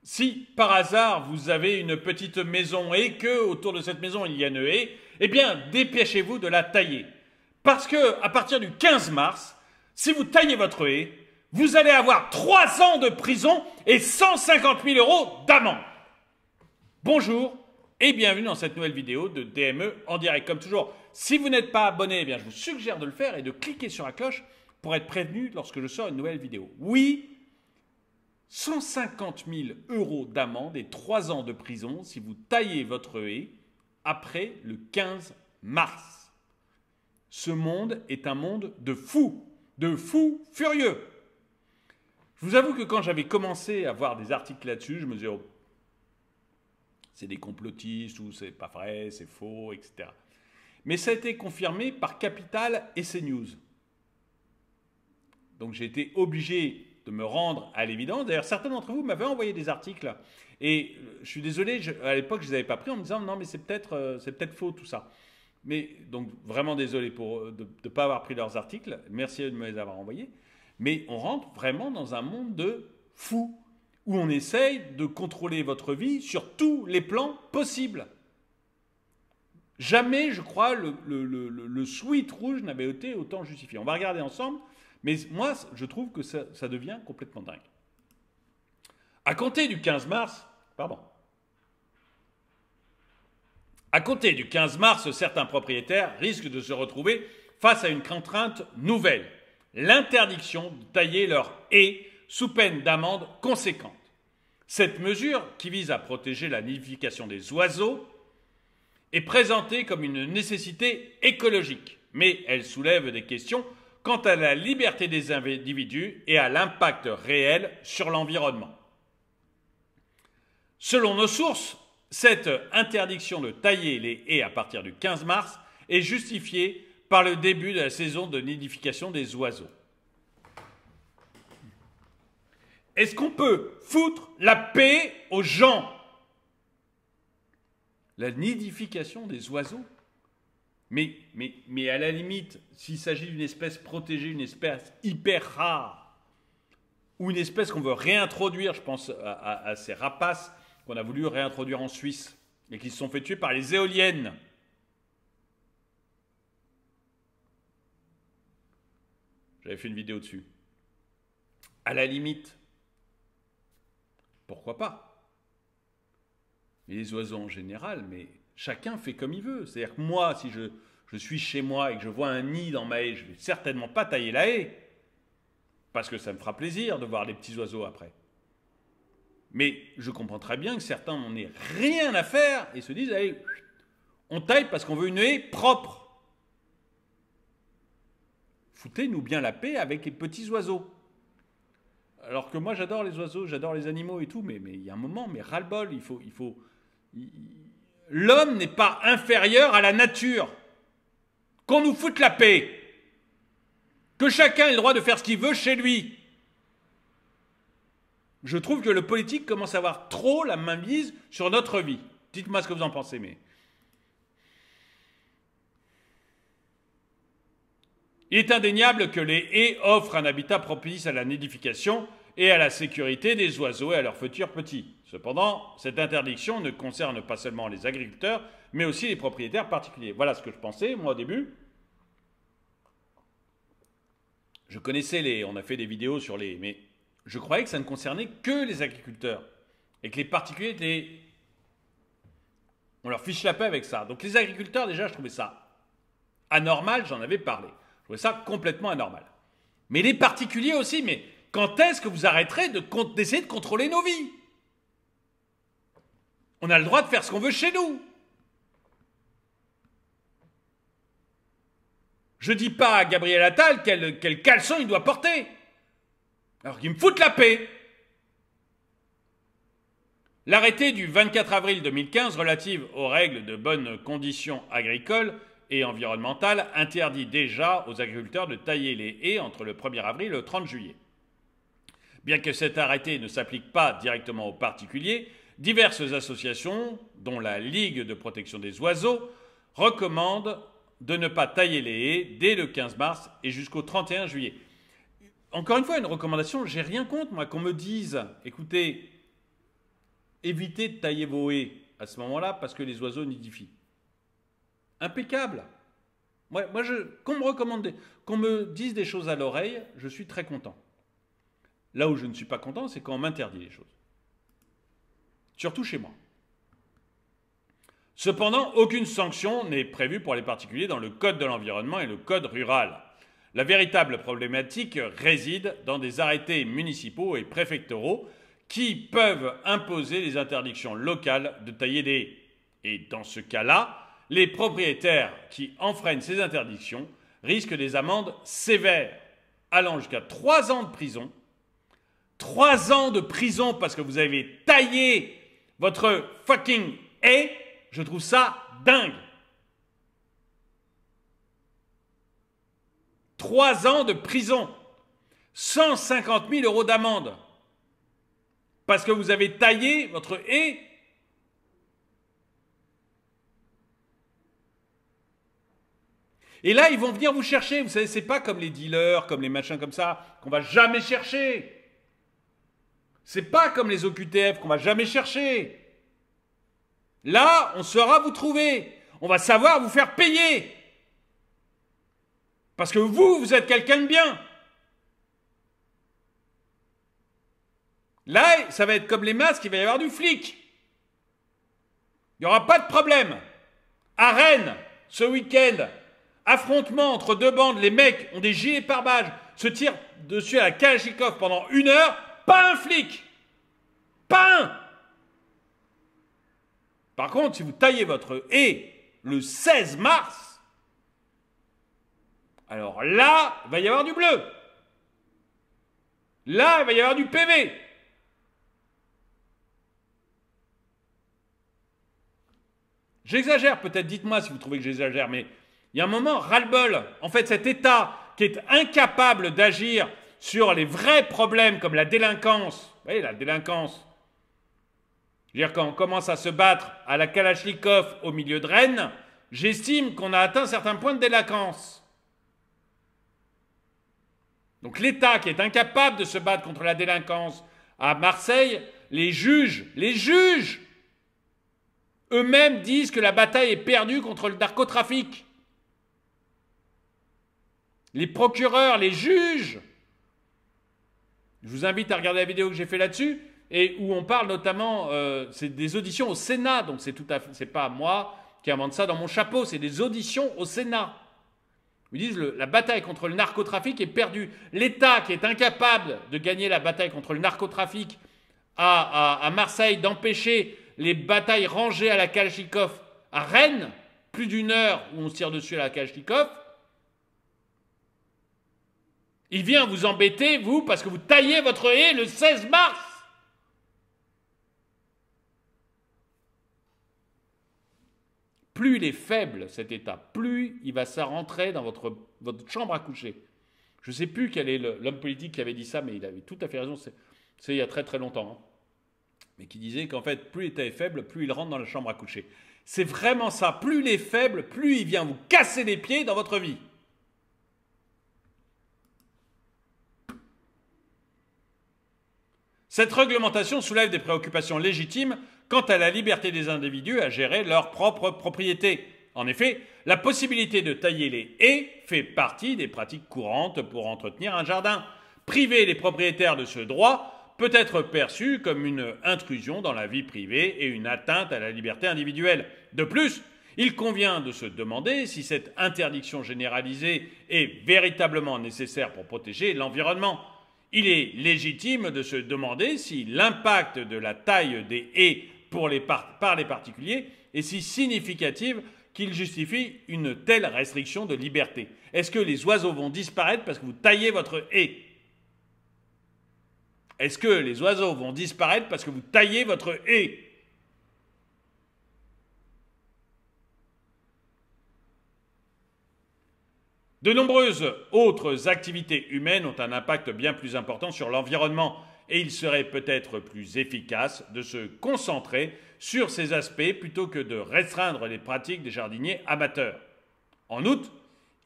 Si par hasard vous avez une petite maison et que autour de cette maison il y a une haie, eh bien dépêchez-vous de la tailler. Parce que à partir du 15 mars, si vous taillez votre haie, vous allez avoir 3 ans de prison et 150 000 € d'amende. Bonjour et bienvenue dans cette nouvelle vidéo de DME en direct. Comme toujours, si vous n'êtes pas abonné, eh bien je vous suggère de le faire et de cliquer sur la cloche pour être prévenu lorsque je sors une nouvelle vidéo. Oui, 150 000 € d'amende et 3 ans de prison si vous taillez votre haie après le 15 mars. Ce monde est un monde de fous furieux. Je vous avoue que quand j'avais commencé à voir des articles là-dessus, je me disais, oh, c'est des complotistes ou c'est pas vrai, c'est faux, etc. Mais ça a été confirmé par Capital et CNews. Donc j'ai été obligé de me rendre à l'évidence. D'ailleurs, certains d'entre vous m'avaient envoyé des articles et je suis désolé, à l'époque, je ne les avais pas pris en me disant non, mais c'est peut-être faux tout ça. Mais donc vraiment désolé de ne pas avoir pris leurs articles. Merci de me les avoir envoyés. Mais on rentre vraiment dans un monde de fous où on essaye de contrôler votre vie sur tous les plans possibles. Jamais, je crois, le sweat rouge n'avait été autant justifié. On va regarder ensemble. Mais moi, je trouve que ça devient complètement dingue. À compter du 15 mars, certains propriétaires risquent de se retrouver face à une contrainte nouvelle, l'interdiction de tailler leur haie sous peine d'amende conséquente. Cette mesure, qui vise à protéger la nidification des oiseaux, est présentée comme une nécessité écologique, mais elle soulève des questions quant à la liberté des individus et à l'impact réel sur l'environnement. Selon nos sources, cette interdiction de tailler les haies à partir du 15 mars est justifiée par le début de la saison de nidification des oiseaux. Est-ce qu'on peut foutre la paix aux gens? La nidification des oiseaux? Mais à la limite, s'il s'agit d'une espèce protégée, une espèce hyper rare, ou une espèce qu'on veut réintroduire, je pense à ces rapaces qu'on a voulu réintroduire en Suisse et qui se sont fait tuer par les éoliennes. J'avais fait une vidéo dessus. À la limite, pourquoi pas? Mais les oiseaux en général, mais chacun fait comme il veut. C'est-à-dire que moi, si je suis chez moi et que je vois un nid dans ma haie, je ne vais certainement pas tailler la haie. Parce que ça me fera plaisir de voir les petits oiseaux après. Mais je comprends très bien que certains n'en aient rien à faire et se disent, allez, on taille parce qu'on veut une haie propre. Foutez-nous bien la paix avec les petits oiseaux. Alors que moi, j'adore les oiseaux, j'adore les animaux et tout, mais il y a un moment, mais ras-le-bol, l'homme n'est pas inférieur à la nature. Qu'on nous foute la paix. Que chacun ait le droit de faire ce qu'il veut chez lui. Je trouve que le politique commence à avoir trop la mainmise sur notre vie. Dites-moi ce que vous en pensez, mais... Il est indéniable que les haies offrent un habitat propice à la nidification et à la sécurité des oiseaux et à leurs futurs petits. Cependant, cette interdiction ne concerne pas seulement les agriculteurs, mais aussi les propriétaires particuliers. Voilà ce que je pensais, moi, au début. Je connaissais on a fait des vidéos sur mais je croyais que ça ne concernait que les agriculteurs. Et que les particuliers on leur fiche la paix avec ça. Donc les agriculteurs, déjà, je trouvais ça anormal, j'en avais parlé. Je trouvais ça complètement anormal. Mais les particuliers aussi, mais quand est-ce que vous arrêterez d'essayer de contrôler nos vies? On a le droit de faire ce qu'on veut chez nous. Je ne dis pas à Gabriel Attal quel caleçon il doit porter. Alors qu'il me foute la paix. L'arrêté du 24 avril 2015 relative aux règles de bonnes conditions agricoles et environnementales interdit déjà aux agriculteurs de tailler les haies entre le 1er avril et le 30 juillet. Bien que cet arrêté ne s'applique pas directement aux particuliers, diverses associations, dont la Ligue de protection des oiseaux, recommandent de ne pas tailler les haies dès le 15 mars et jusqu'au 31 juillet. Encore une fois, une recommandation, j'ai rien contre, moi, qu'on me dise, écoutez, évitez de tailler vos haies à ce moment-là parce que les oiseaux nidifient. Impeccable. Qu'on me recommande, qu'on me dise des choses à l'oreille, je suis très content. Là où je ne suis pas content, c'est quand on m'interdit les choses. Surtout chez moi. Cependant, aucune sanction n'est prévue pour les particuliers dans le Code de l'environnement et le Code rural. La véritable problématique réside dans des arrêtés municipaux et préfectoraux qui peuvent imposer les interdictions locales de tailler des haies. Et dans ce cas-là, les propriétaires qui enfreignent ces interdictions risquent des amendes sévères, allant jusqu'à 3 ans de prison. 3 ans de prison parce que vous avez taillé votre fucking haie, je trouve ça dingue. 3 ans de prison, 150 000 € d'amende parce que vous avez taillé votre haie. Et là, ils vont venir vous chercher. Vous savez, c'est pas comme les dealers, comme les machins comme ça, qu'on va jamais chercher. C'est pas comme les OQTF qu'on va jamais chercher. Là, on saura vous trouver. On va savoir vous faire payer. Parce que vous êtes quelqu'un de bien. Là, ça va être comme les masques, il va y avoir du flic. Il n'y aura pas de problème. À Rennes, ce week-end, affrontement entre 2 bandes, les mecs ont des gilets pare-balles, se tirent dessus à la Kalachnikov pendant 1 heure, pas un flic. Pas un. Par contre, si vous taillez votre haie le 16 mars, alors là, il va y avoir du bleu. Là, il va y avoir du PV. J'exagère peut-être, dites-moi si vous trouvez que j'exagère, mais il y a un moment, ras-le-bol. En fait, cet État qui est incapable d'agir sur les vrais problèmes comme la délinquance, vous voyez, la délinquance. Je veux dire, quand on commence à se battre à la Kalachnikov au milieu de Rennes, j'estime qu'on a atteint certains points de délinquance. Donc l'État qui est incapable de se battre contre la délinquance à Marseille, les juges, eux-mêmes disent que la bataille est perdue contre le narcotrafic. Les procureurs, les juges. Je vous invite à regarder la vidéo que j'ai fait là-dessus et où on parle notamment, c'est des auditions au Sénat, donc c'est pas moi qui invente ça dans mon chapeau, c'est des auditions au Sénat. Ils disent la bataille contre le narcotrafic est perdue. L'État qui est incapable de gagner la bataille contre le narcotrafic à Marseille, d'empêcher les batailles rangées à la Kalachnikov à Rennes, plus d'1 heure où on se tire dessus à la Kalachnikov, il vient vous embêter, vous, parce que vous taillez votre haie le 16 mars. Plus il est faible, cet État, plus il va ça rentrer dans votre chambre à coucher. Je ne sais plus quel est l'homme politique qui avait dit ça, mais il avait tout à fait raison, c'est il y a très très longtemps. Hein. Mais qui disait qu'en fait, plus l'État est faible, plus il rentre dans la chambre à coucher. C'est vraiment ça. Plus il est faible, plus il vient vous casser les pieds dans votre vie. Cette réglementation soulève des préoccupations légitimes quant à la liberté des individus à gérer leur propre propriété. En effet, la possibilité de tailler les haies fait partie des pratiques courantes pour entretenir un jardin. Priver les propriétaires de ce droit peut être perçu comme une intrusion dans la vie privée et une atteinte à la liberté individuelle. De plus, il convient de se demander si cette interdiction généralisée est véritablement nécessaire pour protéger l'environnement. Il est légitime de se demander si l'impact de la taille des haies par les particuliers est si significatif qu'il justifie une telle restriction de liberté. Est-ce que les oiseaux vont disparaître parce que vous taillez votre haie ? Est-ce que les oiseaux vont disparaître parce que vous taillez votre haie ? De nombreuses autres activités humaines ont un impact bien plus important sur l'environnement et il serait peut-être plus efficace de se concentrer sur ces aspects plutôt que de restreindre les pratiques des jardiniers amateurs. En outre,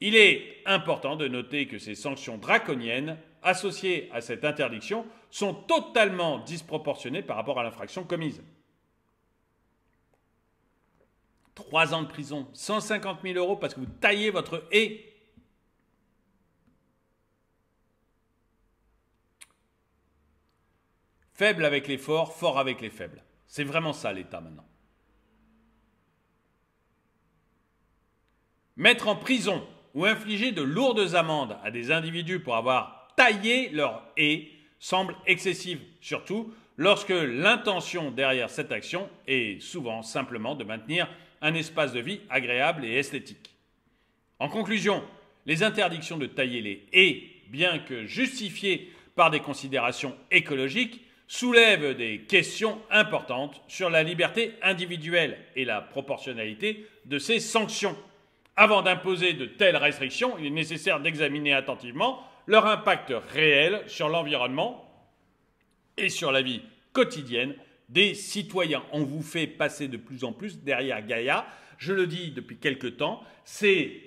il est important de noter que ces sanctions draconiennes associées à cette interdiction sont totalement disproportionnées par rapport à l'infraction commise. 3 ans de prison, 150 000 euros parce que vous taillez votre haie. Faible avec les forts, fort avec les faibles. C'est vraiment ça l'État maintenant. Mettre en prison ou infliger de lourdes amendes à des individus pour avoir taillé leur haie semble excessive, surtout lorsque l'intention derrière cette action est souvent simplement de maintenir un espace de vie agréable et esthétique. En conclusion, les interdictions de tailler les haies, bien que justifiées par des considérations écologiques, soulèvent des questions importantes sur la liberté individuelle et la proportionnalité de ces sanctions. Avant d'imposer de telles restrictions, il est nécessaire d'examiner attentivement leur impact réel sur l'environnement et sur la vie quotidienne des citoyens. On vous fait passer de plus en plus derrière Gaïa. Je le dis depuis quelque temps, c'est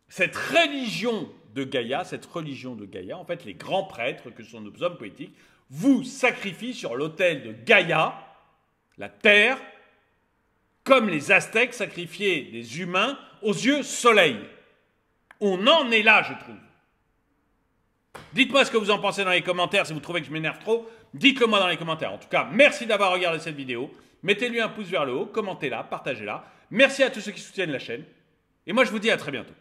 cette religion de Gaïa, en fait, les grands prêtres que sont nos hommes politiques, vous sacrifient sur l'autel de Gaïa, la terre, comme les Aztèques sacrifiaient des humains aux yeux soleil. On en est là, je trouve. Dites-moi ce que vous en pensez dans les commentaires. Si vous trouvez que je m'énerve trop, dites-le moi dans les commentaires. En tout cas, merci d'avoir regardé cette vidéo. Mettez-lui un pouce vers le haut, commentez-la, partagez-la. Merci à tous ceux qui soutiennent la chaîne. Et moi, je vous dis à très bientôt.